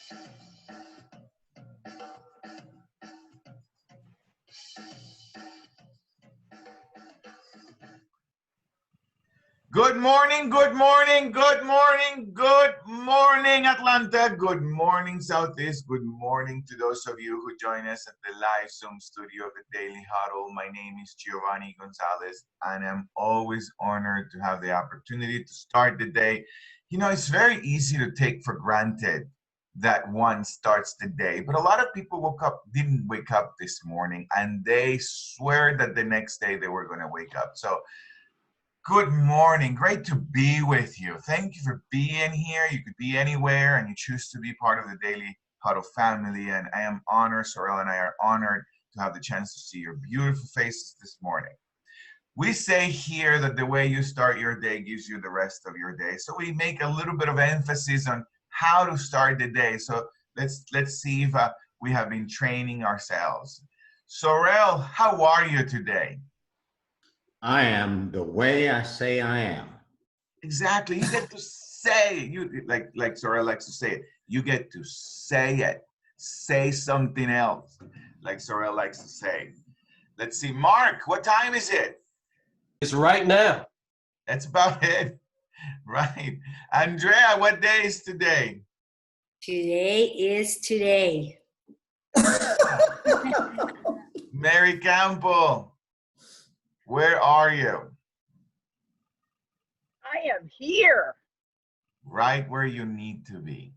Good morning, good morning, good morning, good morning, Atlanta. Good morning, Southeast. Good morning to those of you who join us at the live Zoom studio of the Daily Huddle. My name is Giovanni Gonzalez, and I'm always honored to have the opportunity to start the day. You know, it's very easy to take for granted that one starts the day, but a lot of people didn't wake up this morning, and they swear that the next day they were going to wake up. So good morning. Great to be with you. Thank you for being here. You could be anywhere and you choose to be part of the Daily Huddle family. And I am honored, Sorrel and I are honored to have the chance to see your beautiful faces this morning. We say here that the way you start your day gives you the rest of your day. So we make a little bit of emphasis on how to start the day. So let's see if we have been training ourselves. Sorrel, how are you today? I am the way I say I am. Exactly. You get to say it. You like Sorrel likes to say it. You get to say it. Say something else, like Sorrel likes to say. Let's see, Mark. What time is it? It's right now. That's about it. Right. Andrea, what day is today? Today is today. Mary Campbell, where are you? I am here. Right where you need to be.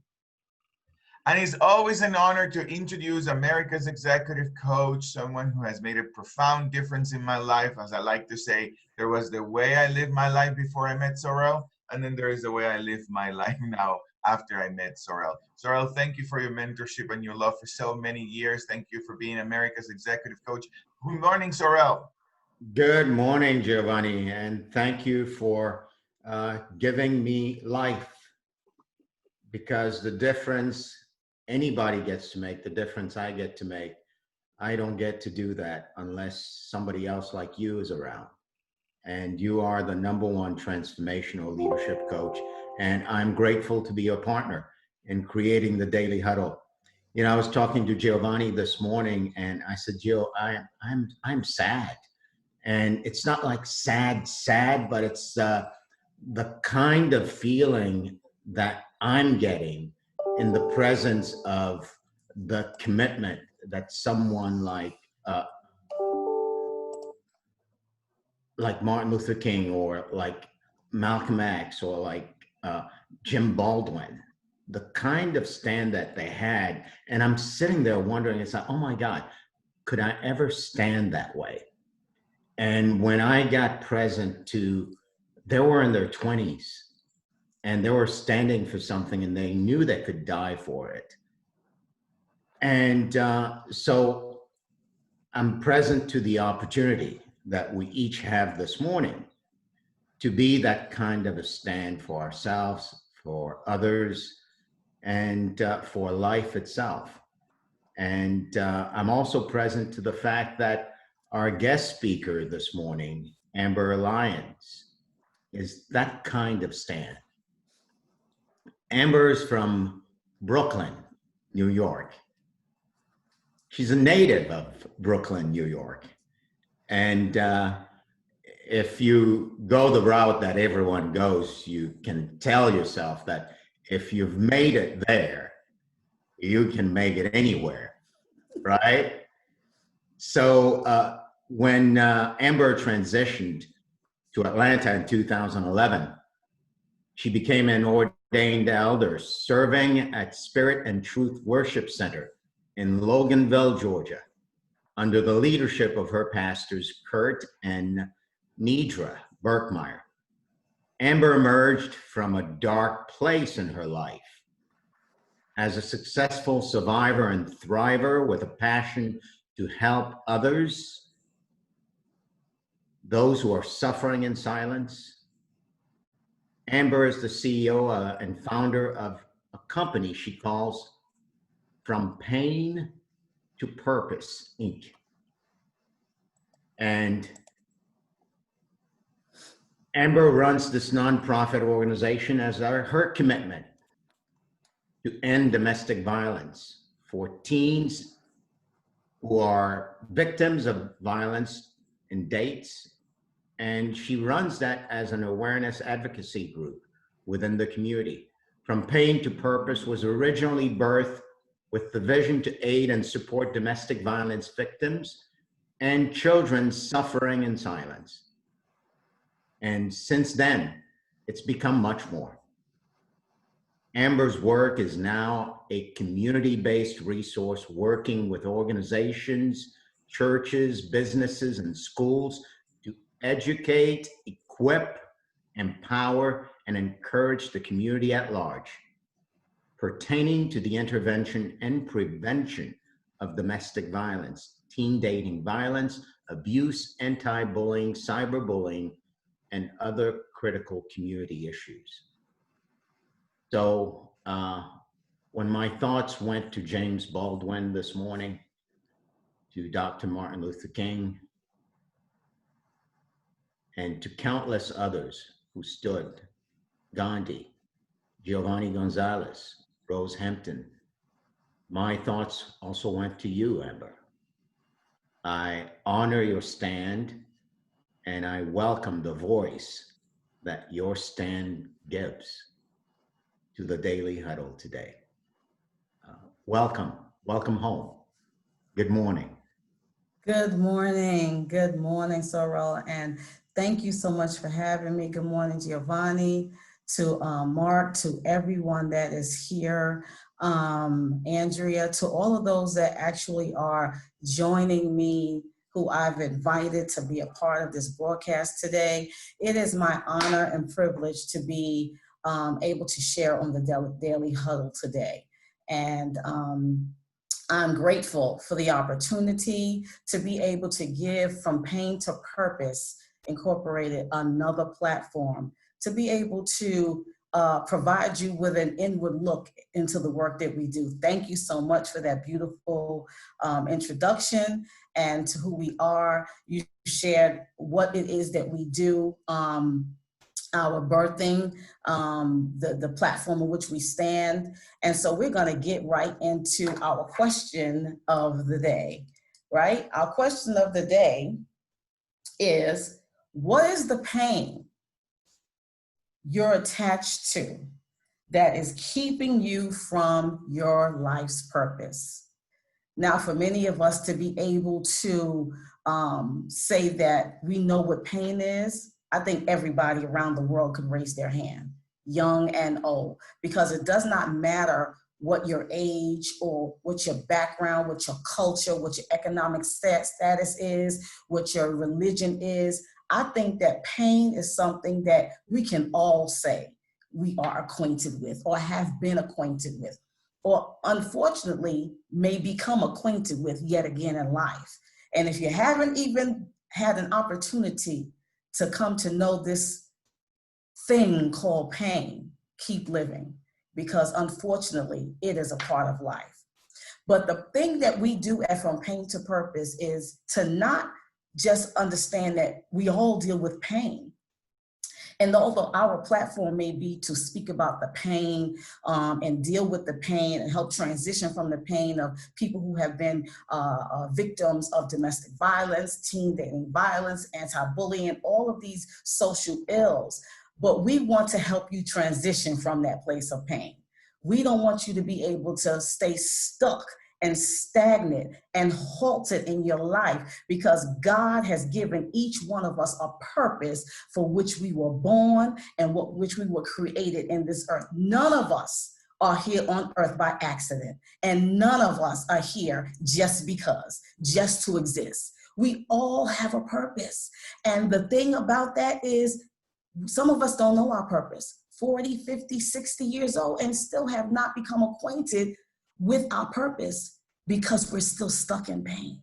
And it's always an honor to introduce America's executive coach, someone who has made a profound difference in my life. As I like to say, there was the way I lived my life before I met Sorrel, and then there is the way I live my life now after I met Sorrel. Sorrel, thank you for your mentorship and your love for so many years. Thank you for being America's executive coach. Good morning, Sorrel. Good morning, Giovanni, and thank you for giving me life, because the difference anybody gets to make, the difference I get to make, I don't get to do that unless somebody else like you is around. And you are the #1 transformational leadership coach, and I'm grateful to be your partner in creating the Daily Huddle. You know, I was talking to Giovanni this morning, and I said, Gio, I'm sad. And it's not like sad, but it's the kind of feeling that I'm getting in the presence of the commitment that someone like Martin Luther King, or like Malcolm X, or like Jim Baldwin, the kind of stand that they had. And I'm sitting there wondering, it's like, oh my God, could I ever stand that way? And when I got present to, they were in their 20s and they were standing for something and they knew they could die for it. And so I'm present to the opportunity that we each have this morning to be that kind of a stand for ourselves, for others, and for life itself. And I'm also present to the fact that our guest speaker this morning, Amber Lyons, is that kind of stand. Amber is from Brooklyn, New York. She's a native of Brooklyn, New York. And if you go the route that everyone goes, you can tell yourself that if you've made it there, you can make it anywhere, right? So when Amber transitioned to Atlanta in 2011, she became an ordained elder serving at Spirit and Truth Worship Center in Loganville, Georgia, under the leadership of her pastors, Curt and Nedra Buckmire. Amber emerged from a dark place in her life as a successful survivor and thriver with a passion to help others, those who are suffering in silence. Amber is the CEO and founder of a company she calls From Pain to Purpose, Inc. And Amber runs this nonprofit organization as her commitment to end domestic violence for teens who are victims of violence in dates. And she runs that as an awareness advocacy group within the community. From Pain to Purpose was originally birthed with the vision to aid and support domestic violence victims and children suffering in silence. And since then, it's become much more. Amber's work is now a community-based resource working with organizations, churches, businesses, and schools to educate, equip, empower, and encourage the community at large pertaining to the intervention and prevention of domestic violence, teen dating violence, abuse, anti-bullying, cyberbullying, and other critical community issues. So when my thoughts went to James Baldwin this morning, to Dr. Martin Luther King, and to countless others who stood, Gandhi, Giovanni Gonzalez, Rose Hampton, my thoughts also went to you, Amber. I honor your stand, and I welcome the voice that your stand gives to the Daily Huddle today. Welcome home. Good morning. Good morning, Sorrel, and thank you so much for having me. Good morning, Giovanni, to Mark, to everyone that is here, Andrea, to all of those that actually are joining me, who I've invited to be a part of this broadcast today. It is my honor and privilege to be able to share on the Daily Huddle today. And I'm grateful for the opportunity to be able to give From Pain to Purpose Incorporated another platform, to be able to provide you with an inward look into the work that we do. Thank you so much for that beautiful introduction and to who we are. You shared what it is that we do, our birthing, the platform on which we stand. And so we're gonna get right into our question of the day, right? Our question of the day is, what is the pain you're attached to that is keeping you from your life's purpose? Now, for many of us to be able to say that we know what pain is, I think everybody around the world could raise their hand, young and old, because it does not matter what your age or what your background, what your culture, what your economic status is, what your religion is. I think that pain is something that we can all say we are acquainted with or have been acquainted with, or unfortunately may become acquainted with yet again in life. And if you haven't even had an opportunity to come to know this thing called pain, keep living, because unfortunately it is a part of life. But the thing that we do at From Pain to Purpose is to not just understand that we all deal with pain. And although our platform may be to speak about the pain and deal with the pain and help transition from the pain of people who have been victims of domestic violence, teen dating violence, anti-bullying, all of these social ills, but we want to help you transition from that place of pain. We don't want you to be able to stay stuck and stagnant and halted in your life, because God has given each one of us a purpose for which we were born and which we were created in this earth. None of us are here on earth by accident, and none of us are here just because, just to exist. We all have a purpose. And the thing about that is, some of us don't know our purpose, 40, 50, 60 years old, and still have not become acquainted with our purpose because we're still stuck in pain.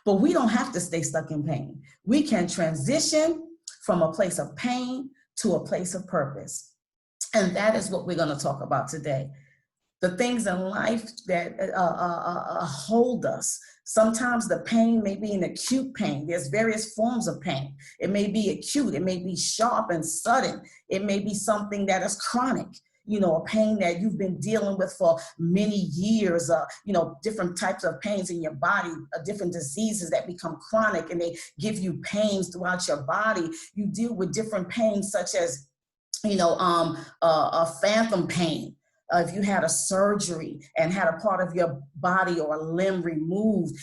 But we don't have to stay stuck in pain. We can transition from a place of pain to a place of purpose. And that is what we're going to talk about today. The things in life that hold us. Sometimes the pain may be an acute pain. There's various forms of pain. It may be acute. It may be sharp and sudden. It may be something that is chronic. a pain that you've been dealing with for many years, different types of pains in your body, different diseases that become chronic and they give you pains throughout your body. You deal with different pains such as, a phantom pain. If you had a surgery and had a part of your body or a limb removed,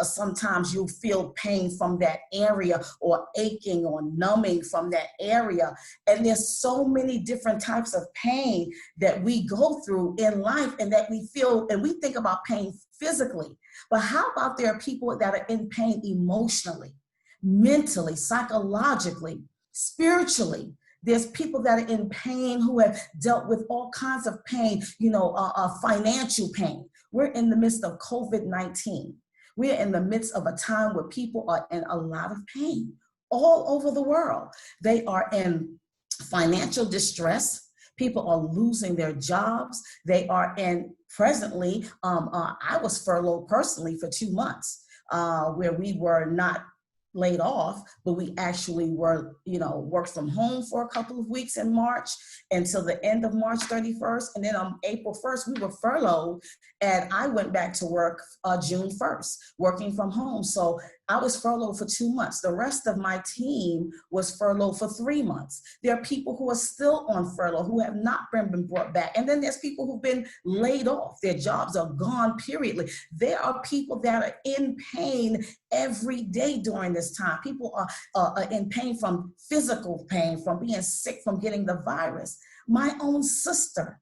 sometimes you'll feel pain from that area, or aching or numbing from that area. And there's so many different types of pain that we go through in life, and that we feel, and we think about pain physically. But how about there are people that are in pain emotionally, mentally, psychologically, spiritually? There's people that are in pain who have dealt with all kinds of pain, financial pain. We're in the midst of COVID-19. We're in the midst of a time where people are in a lot of pain all over the world. They are in financial distress. People are losing their jobs. They are in, presently, I was furloughed personally for 2 months, where we were not laid off, but we actually were, worked from home for a couple of weeks in March until the end of March 31st. And then on April 1st, we were furloughed, and I went back to work June 1st, working from home. So I was furloughed for 2 months. The rest of my team was furloughed for 3 months. There are people who are still on furlough who have not been brought back. And then there's people who've been laid off. Their jobs are gone, periodly. There are people that are in pain every day during this time. People are in pain from physical pain, from being sick, from getting the virus. My own sister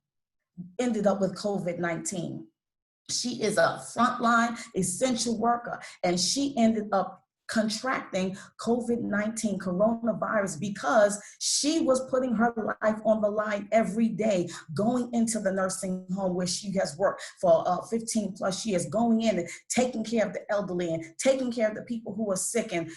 ended up with COVID-19. She is a frontline essential worker, and she ended up contracting COVID-19 coronavirus because she was putting her life on the line every day, going into the nursing home where she has worked for 15 plus years, going in and taking care of the elderly and taking care of the people who were sick. And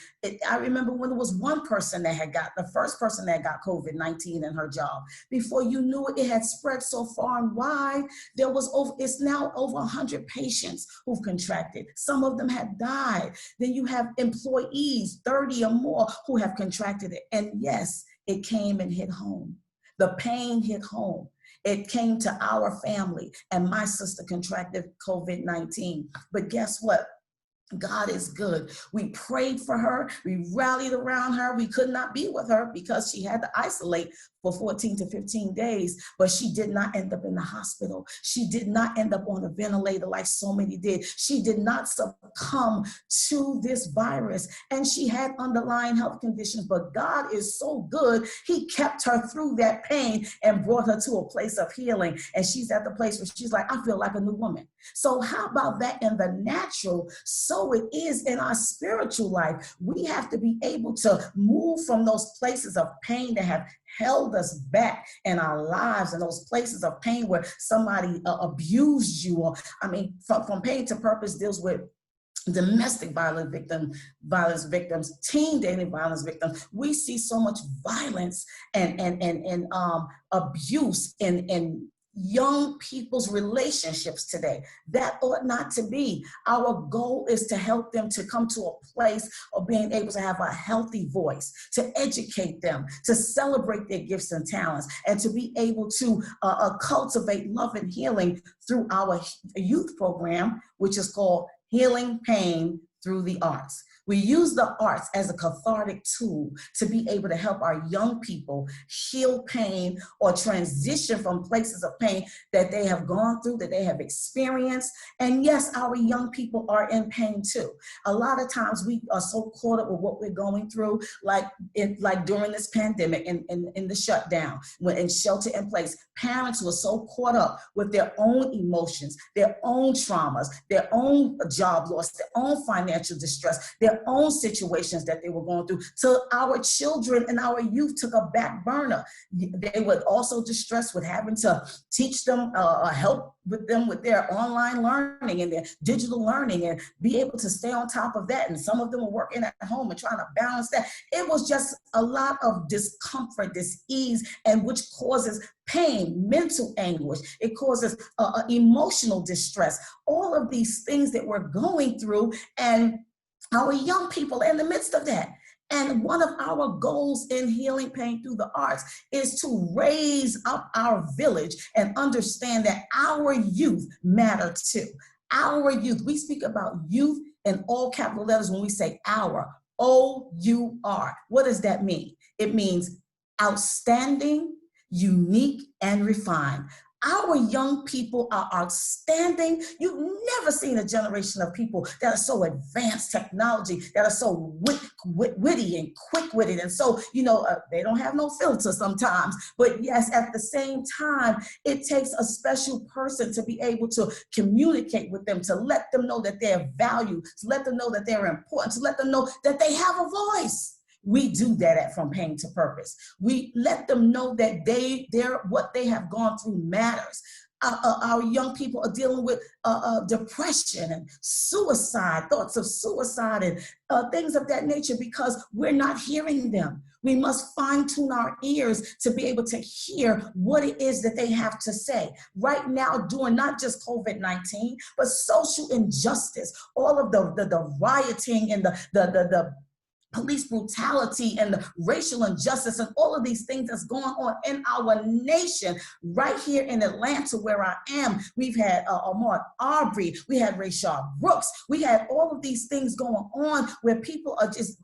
I remember when there was one person that had got, the first person that got COVID-19 in her job. Before you knew it, it had spread so far and wide. It's now over 100 patients who've contracted. Some of them had died. Then you have employees, 30 or more, who have contracted it. And yes, it came and hit home. The pain hit home. It came to our family, and my sister contracted COVID-19. But guess what? God is good. We prayed for her. We rallied around her. We could not be with her because she had to isolate for 14 to 15 days, but she did not end up in the hospital. She did not end up on a ventilator like so many did. She did not succumb to this virus, and she had underlying health conditions, but God is so good. He kept her through that pain and brought her to a place of healing, and she's at the place where she's like, I feel like a new woman. So how about that in the natural? So it is in our spiritual life. We have to be able to move from those places of pain that have held us back in our lives, and those places of pain where somebody abused you, or from Pain to Purpose deals with domestic violence victims, teen dating violence victims. We see so much violence and abuse in young people's relationships today. That ought not to be. Our goal is to help them to come to a place of being able to have a healthy voice, to educate them, to celebrate their gifts and talents, and to be able to cultivate love and healing through our youth program, which is called Healing Pain Through the Arts. We use the arts as a cathartic tool to be able to help our young people heal pain or transition from places of pain that they have gone through, that they have experienced. And yes, our young people are in pain too. A lot of times we are so caught up with what we're going through, like during this pandemic and in the shutdown, when in shelter in place, parents were so caught up with their own emotions, their own traumas, their own job loss, their own financial distress, their own situations that they were going through, till our children and our youth took a back burner. They were also distressed with having to teach them, help with them with their online learning and their digital learning, and be able to stay on top of that. And some of them were working at home and trying to balance that. It was just a lot of discomfort, dis-ease, and which causes pain, mental anguish. It causes emotional distress. All of these things that we're going through, and our young people are in the midst of that. And one of our goals in Healing Pain Through the Arts is to raise up our village and understand that our youth matter too. Our youth, we speak about youth in all capital letters when we say our, O-U-R. What does that mean? It means outstanding, unique, and refined. Our young people are outstanding. You've never seen a generation of people that are so advanced technology, that are so witty and quick-witted. And so, they don't have no filter sometimes. But yes, at the same time, it takes a special person to be able to communicate with them, to let them know that they're valued, to let them know that they're important, to let them know that they have a voice. We do that at From Pain to Purpose. We let them know that what they have gone through matters. Our young people are dealing with depression and suicide, thoughts of suicide and things of that nature because we're not hearing them. We must fine-tune our ears to be able to hear what it is that they have to say. Right now, during not just COVID-19, but social injustice, all of the rioting and the police brutality and the racial injustice and all of these things that's going on in our nation. Right here in Atlanta where I am, we've had Ahmaud Arbery, we had Rayshard Brooks, we had all of these things going on where people are just,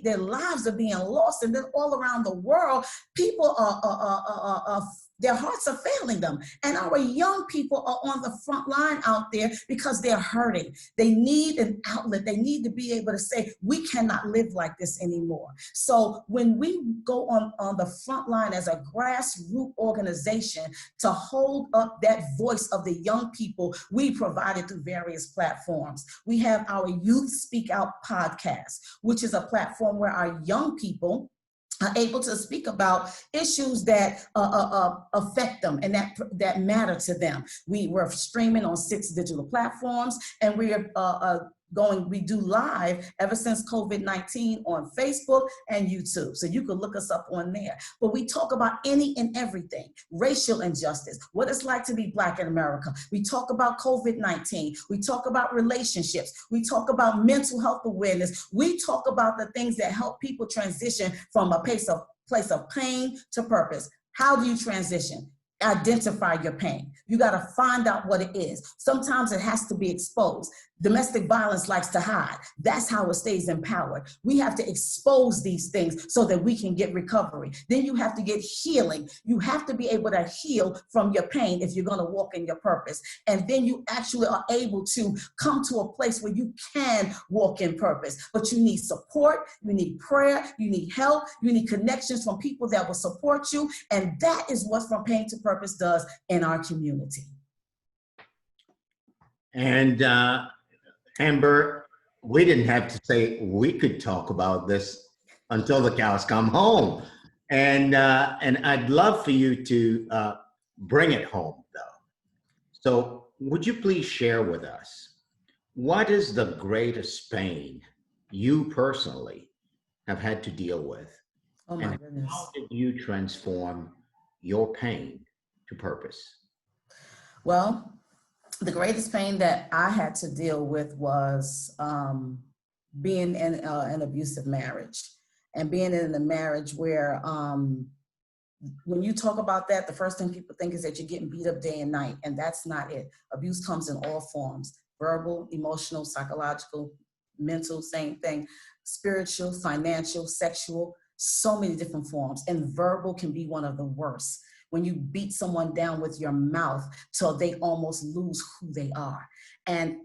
their lives are being lost, and then all around the world, people are their hearts are failing them. And our young people are on the front line out there because they're hurting. They need an outlet. They need to be able to say, we cannot live like this anymore. So when we go on the front line as a grassroots organization to hold up that voice of the young people, we provide it through various platforms. We have our Youth Speak Out podcast, which is a platform where our young people are able to speak about issues that affect them and that matter to them. We're streaming on 6 digital platforms, and we do live ever since COVID-19 on Facebook and YouTube. So you can look us up on there. But we talk about any and everything: racial injustice, what it's like to be Black in America. We talk about COVID-19. We talk about relationships. We talk about mental health awareness. We talk about the things that help people transition from a place of pain to purpose. How do you transition? Identify your pain. You got to find out what it is. Sometimes it has to be exposed. Domestic violence likes to hide. That's how it stays empowered. We have to expose these things so that we can get recovery. Then you have to get healing. You have to be able to heal from your pain if you're going to walk in your purpose. And then you actually are able to come to a place where you can walk in purpose. But you need support, you need prayer, you need help, you need connections from people that will support you. And that is what From Pain to Purpose does in our community. And Amber, we didn't have to say we could talk about this until the cows come home. And I'd love for you to bring it home, though. So would you please share with us, what is the greatest pain you personally have had to deal with? Oh my goodness. How did you transform your pain to purpose? Well, the greatest pain that I had to deal with was being in an abusive marriage, and being in a marriage where when you talk about that, the first thing people think is that you're getting beat up day and night, and that's not it. Abuse comes in all forms: verbal, emotional, psychological, mental, same thing, spiritual, financial, sexual, so many different forms. And verbal can be one of the worst, when you beat someone down with your mouth till they almost lose who they are. And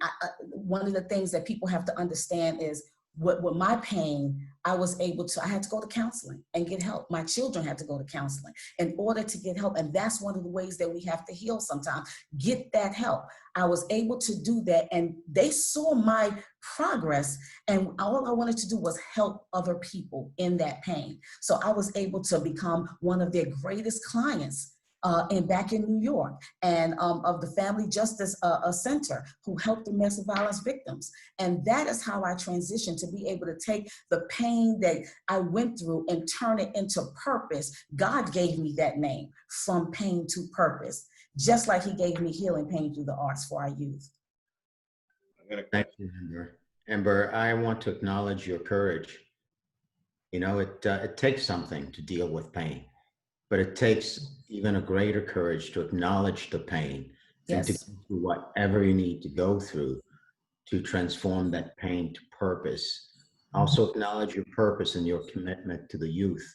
one of the things that people have to understand is with my pain, I had to go to counseling and get help. My children had to go to counseling in order to get help. And that's one of the ways that we have to heal sometimes, get that help. I was able to do that, and they saw my progress, and all I wanted to do was help other people in that pain. So I was able to become one of their greatest clients back in New York, and of the Family Justice Center, who helped domestic violence victims. And that is how I transitioned to be able to take the pain that I went through and turn it into purpose. God gave me that name, From Pain to Purpose, just like he gave me Healing Pain Through the Arts for our youth. Thank you, Amber. Amber, I want to acknowledge your courage You know, it takes something to deal with pain, but it takes even a greater courage to acknowledge the pain and to Yes. go through whatever you need to go through to transform that pain to purpose. Also acknowledge your purpose and your commitment to the youth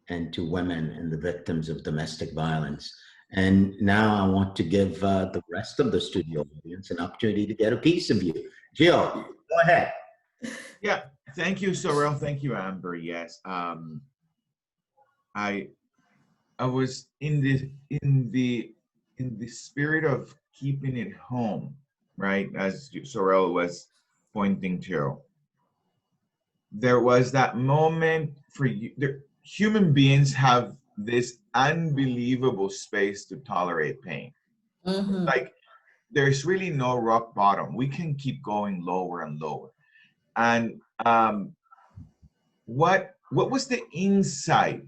and to women and the victims of domestic violence. And now I want to give the rest of the studio audience an opportunity to get a piece of you. Jill, go ahead. Yeah, thank you, Sorrel. Thank you, Amber. Yes, I was in the spirit of keeping it home, right? As Sorrel was pointing to, there was that moment for you. Human beings have this unbelievable space to tolerate pain. Mm-hmm. Like there's really no rock bottom. We can keep going lower and lower. And what was the insight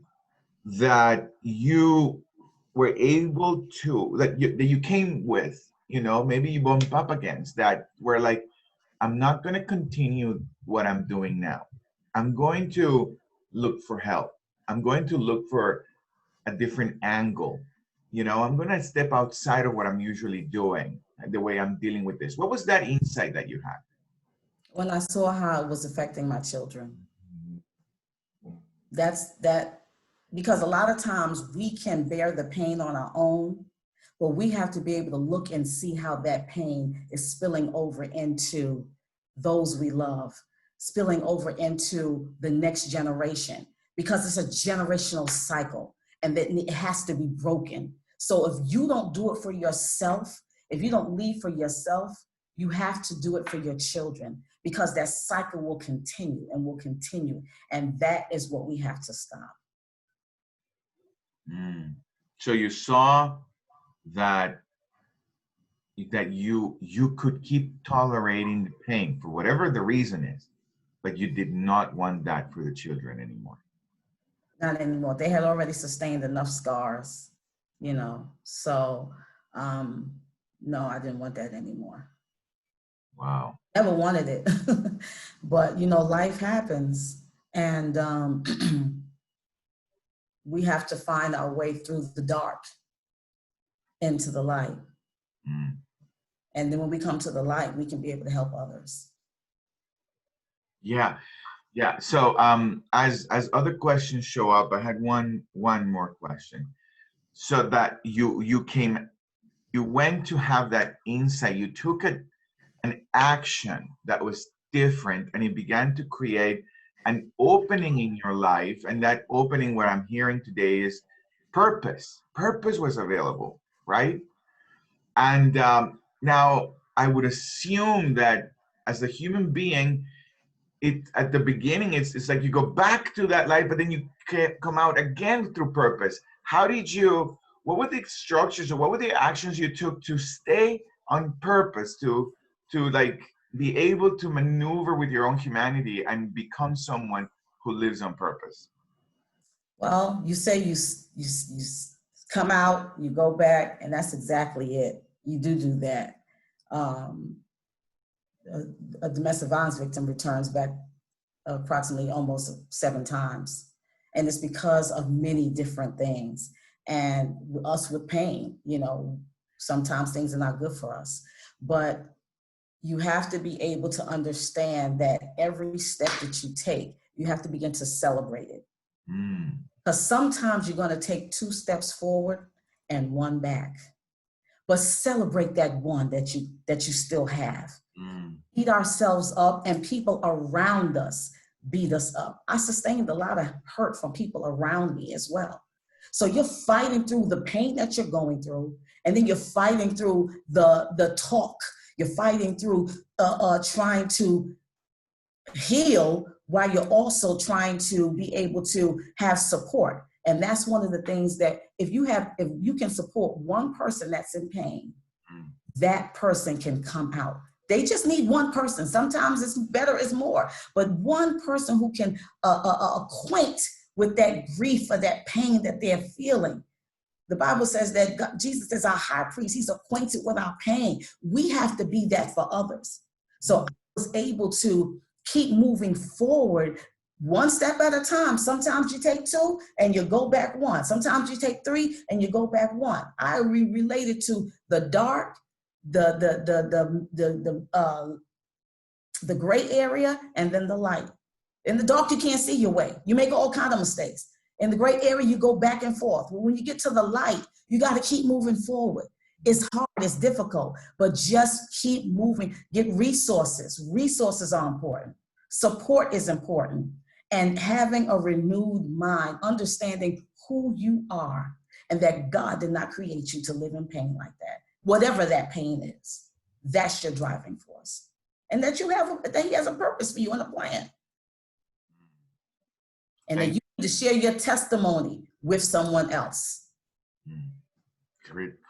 that you were able to that you came with? You know, maybe you bump up against that. Were like, I'm not going to continue what I'm doing now. I'm going to look for help. I'm going to look for a different angle. You know, I'm going to step outside of what I'm usually doing, the way I'm dealing with this. What was that insight that you had? When I saw how it was affecting my children. That because a lot of times we can bear the pain on our own, but we have to be able to look and see how that pain is spilling over into those we love, spilling over into the next generation, because it's a generational cycle and that it has to be broken. So if you don't do it for yourself, if you don't lead for yourself, you have to do it for your children, because that cycle will continue and will continue. And that is what we have to stop. So you saw that you could keep tolerating the pain for whatever the reason is, but you did not want that for the children anymore. Not anymore. They had already sustained enough scars, you know. So no, I didn't want that anymore. Wow. Never wanted it. But you know, life happens, and we have to find our way through the dark into the light. And then when we come to the light, we can be able to help others. Yeah. So as other questions show up, I had one more question. So that you went to have that insight, you took an action that was different, and it began to create an opening in your life. And that opening, what I'm hearing today, is purpose. Purpose was available, right? And now I would assume that as a human being, at the beginning, it's like you go back to that light, but then you can't come out again through purpose. What were the structures or what were the actions you took to stay on purpose, to like be able to maneuver with your own humanity and become someone who lives on purpose? Well, you say you come out, you go back, and that's exactly it. You do that. A domestic violence victim returns back approximately almost 7 times. And it's because of many different things. And us with pain, you know, sometimes things are not good for us. But you have to be able to understand that every step that you take, you have to begin to celebrate it. Because sometimes you're going to take 2 steps forward and 1 back. But celebrate that 1 that you still have. Beat ourselves up, and people around us beat us up. I sustained a lot of hurt from people around me as well. So you're fighting through the pain that you're going through, and then you're fighting through the talk. You're fighting through trying to heal while you're also trying to be able to have support. And that's one of the things that if you can support 1 person that's in pain, that person can come out. They just need 1 person. Sometimes it's better, it's more. But 1 person who can acquaint with that grief or that pain that they're feeling. The Bible says that Jesus is our high priest. He's acquainted with our pain. We have to be that for others. So I was able to keep moving forward one step at a time. Sometimes you take 2 and you go back 1. Sometimes you take 3 and you go back 1. I related to the dark, the gray area, and then the light. In the dark, you can't see your way. You make all kinds of mistakes. In the gray area, you go back and forth. But when you get to the light, you got to keep moving forward. It's hard, it's difficult, but just keep moving. Get resources. Resources are important. Support is important. And having a renewed mind, understanding who you are and that God did not create you to live in pain like that. Whatever that pain is, that's your driving force. And that that he has a purpose for you and a plan. And that you need to share your testimony with someone else.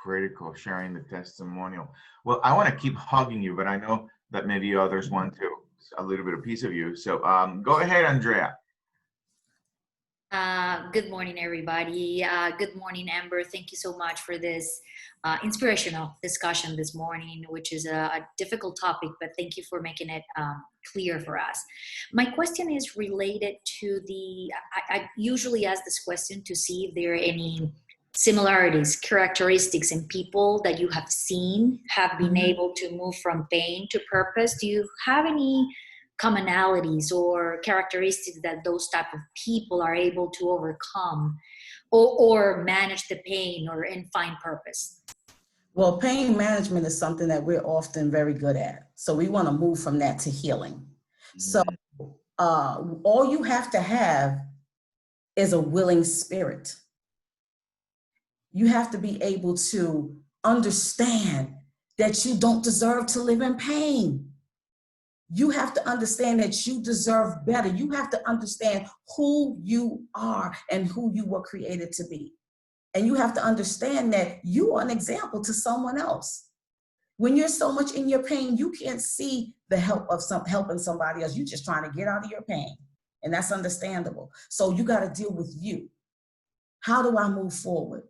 Critical, sharing the testimonial. Well, I want to keep hugging you, but I know that maybe others want to, a little bit of piece of you. So go ahead, Andrea. Good morning, everybody. Good morning, Amber. Thank you so much for this inspirational discussion this morning, which is a difficult topic, but thank you for making it clear for us. My question is related to I usually ask this question to see if there are any similarities, characteristics in people that you have seen have been able to move from pain to purpose. Do you have any commonalities or characteristics that those type of people are able to overcome or manage the pain and find purpose? Well, pain management is something that we're often very good at. So we want to move from that to healing. So all you have to have is a willing spirit. You have to be able to understand that you don't deserve to live in pain. You have to understand that you deserve better. You have to understand who you are and who you were created to be. And you have to understand that you are an example to someone else. When you're so much in your pain, you can't see the help of helping somebody else. You're just trying to get out of your pain. And that's understandable. So you got to deal with you. How do I move forward?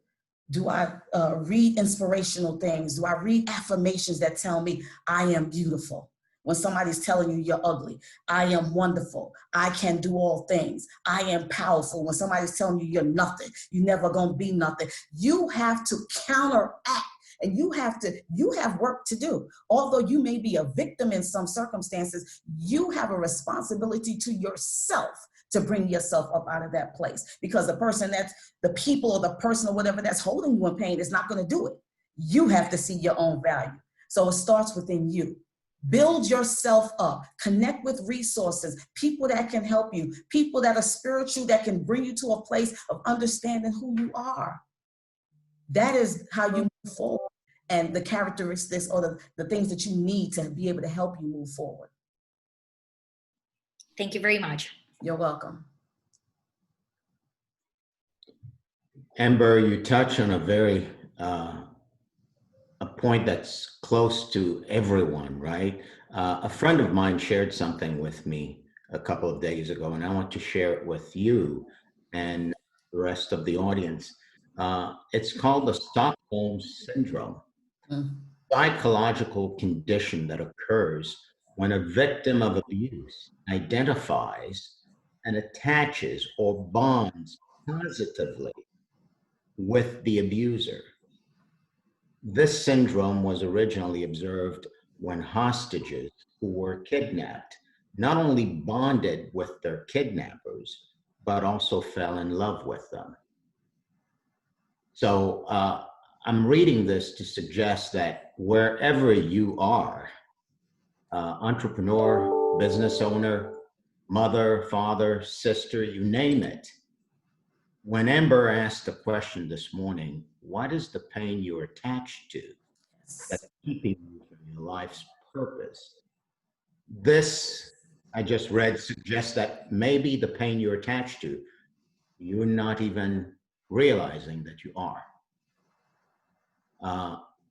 Do I read inspirational things? Do I read affirmations that tell me I am beautiful? When somebody's telling you you're ugly, I am wonderful. I can do all things. I am powerful. When somebody's telling you you're nothing, you're never going to be nothing. You have to counteract, and you have work to do. Although you may be a victim in some circumstances, you have a responsibility to yourself to bring yourself up out of that place. Because the people or the person or whatever that's holding you in pain is not going to do it. You have to see your own value. So it starts within you. Build yourself up, connect with resources, people that can help you, people that are spiritual, that can bring you to a place of understanding who you are. That is how you move forward, and the characteristics or the things that you need to be able to help you move forward. Thank you very much. You're welcome. Amber, you touch on a point that's close to everyone, right? A friend of mine shared something with me a couple of days ago, and I want to share it with you and the rest of the audience. It's called the Stockholm Syndrome, psychological condition that occurs when a victim of abuse identifies and attaches or bonds positively with the abuser. This syndrome was originally observed when hostages who were kidnapped not only bonded with their kidnappers, but also fell in love with them. So I'm reading this to suggest that wherever you are, entrepreneur, business owner, mother, father, sister, you name it. When Amber asked the question this morning, what is the pain you're attached to that's keeping you from your life's purpose? This, I just read, suggests that maybe the pain you're attached to, you're not even realizing that you are.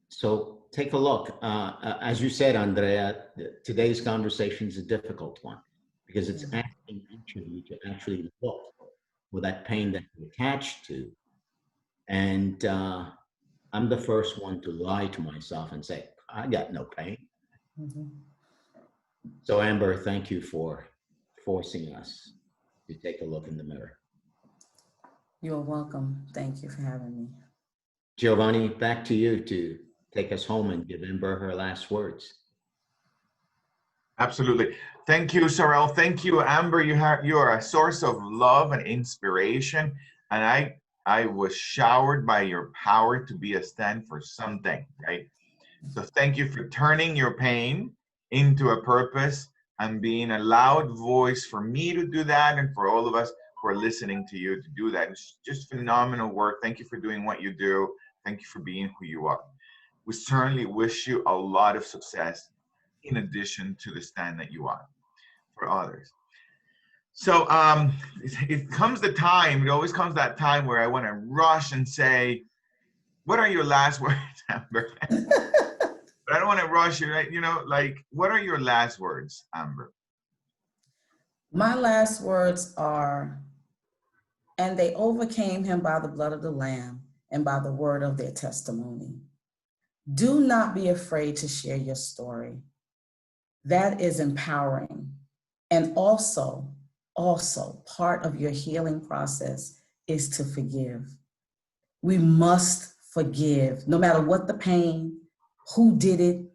So take a look. As you said, Andrea, today's conversation is a difficult one because it's asking each of you to actually look for that pain that you're attached to. And I'm the first one to lie to myself and say, I got no pain. So Amber, thank you for forcing us you take a look in the mirror. You're welcome. Thank you for having me. Giovanni, back to you to take us home and give Amber her last words. Absolutely. Thank you, Sorrel. Thank you, Amber. You are a source of love and inspiration. And I was showered by your power to be a stand for something, right? So thank you for turning your pain into a purpose and being a loud voice for me to do that and for all of us who are listening to you to do that. It's just phenomenal work. Thank you for doing what you do. Thank you for being who you are. We certainly wish you a lot of success in addition to the stand that you are for others. So it comes the time, it always comes that time where I want to rush and say, what are your last words, Amber? But I don't want to rush you, right? You know, like, what are your last words, Amber? My last words are, and they overcame him by the blood of the Lamb and by the word of their testimony. Do not be afraid to share your story. That is empowering. And also part of your healing process is to forgive. We must forgive, no matter what the pain, who did it,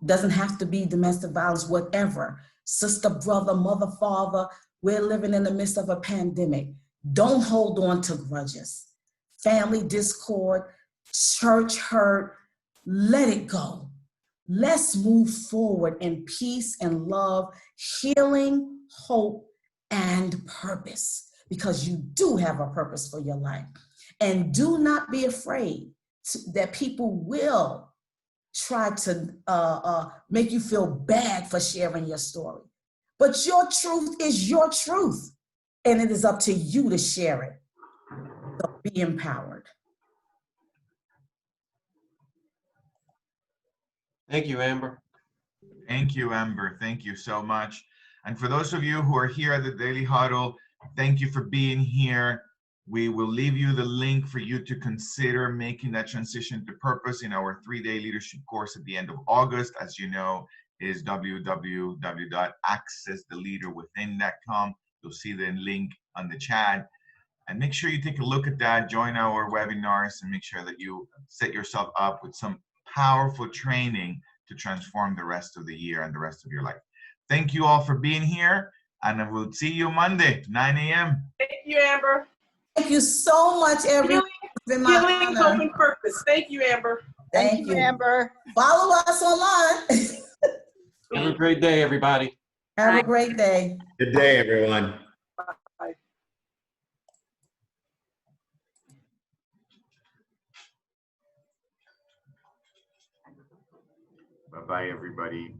doesn't have to be domestic violence, whatever. Sister, brother, mother, father, we're living in the midst of a pandemic. Don't hold on to grudges. Family discord, church hurt, let it go. Let's move forward in peace and love, healing, hope, and purpose, because you do have a purpose for your life. And do not be afraid that people will try to make you feel bad for sharing your story. But your truth is your truth, and it is up to you to share it. So be empowered. Thank you, Amber. Thank you, Amber. Thank you so much. And for those of you who are here at the Daily Huddle, thank you for being here. We will leave you the link for you to consider making that transition to purpose in our 3-day leadership course at the end of August. As you know, is www.accesstheleaderwithin.com. You'll see the link on the chat. And make sure you take a look at that, join our webinars, and make sure that you set yourself up with some powerful training to transform the rest of the year and the rest of your life. Thank you all for being here, and I will see you Monday, 9 a.m. Thank you, Amber. Thank you so much, everyone. Healing, hope, and purpose. Thank you, Amber. Thank you, Amber. Follow us online. Have a great day, everybody. Have a great day. Good day, everyone. Bye. Bye-bye, everybody.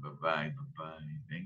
Bye-bye, bye-bye. Thank you.